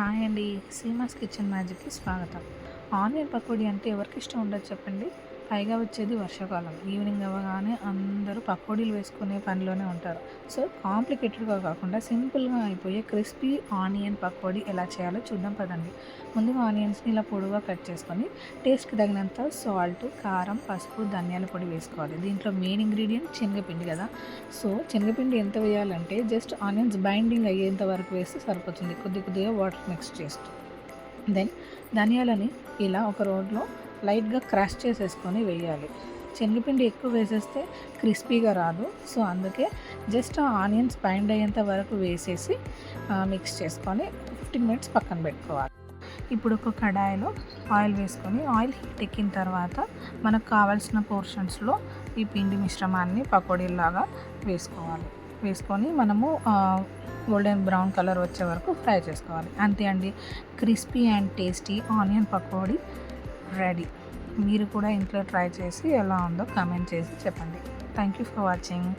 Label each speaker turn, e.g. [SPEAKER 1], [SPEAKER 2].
[SPEAKER 1] Hi అండి. CMOS kitchen మ్యాజిక్‌కి స్వాగతం. Onion pakodi అంటే ఎవరికి ఇష్టం ఉండదు చెప్పండి. పైగా వచ్చేది వర్షాకాలం. ఈవినింగ్ అవ్వగానే అందరూ పకోడీలు వేసుకునే పనిలోనే ఉంటారు. సో, కాంప్లికేటెడ్‌గా కాకుండా సింపుల్‌గా అయిపోయే క్రిస్పీ ఆనియన్ పకోడీ ఎలా చేయాలో చూద్దాం పదండి. ముందుగా ఆనియన్స్‌ని ఇలా పొడువుగా కట్ చేసుకొని టేస్ట్‌కి తగినంత సాల్ట్, కారం, పసుపు, ధనియాల పొడి వేసుకోవాలి. దీంట్లో మెయిన్ ఇంగ్రీడియంట్ శనగపిండి కదా! సో, శనగపిండి ఎంత వేయాలంటే జస్ట్ ఆనియన్స్ బైండింగ్ అయ్యేంత వరకు వేస్తే సరిపోతుంది. కొద్దిగా వాటర్ మిక్స్ చేస్తూ. దెన్ ధనియాలని ఇలా ఒక రోట్లో లైట్‌గా క్రష్ చేసేసుకొని వేయాలి. శనగపిండి ఎక్కువ వేసేస్తే క్రిస్పీగా రాదు. సో, అందుకే జస్ట్ ఆనియన్స్ బైండ్ అయ్యేంత వరకు వేసేసి మిక్స్ చేసుకొని 15 మినిట్స్ పక్కన పెట్టుకోవాలి. ఇప్పుడు ఒక కడాయిలో ఆయిల్ వేసుకొని ఆయిల్ హీట్ ఎక్కిన తర్వాత మనకు కావాల్సిన పోర్షన్స్‌లో ఈ పిండి మిశ్రమాన్ని పకోడీలాగా వేసుకోవాలి. వేసుకొని మనము గోల్డెన్ బ్రౌన్ కలర్ వచ్చే వరకు ఫ్రై చేసుకోవాలి. అంతే అండి, crispy and tasty onion pakodi ready. మీరు కూడా ఇంట్లో ట్రై చేసి ఎలా ఉందో కామెంట్ చేసి చెప్పండి. Thank you for watching.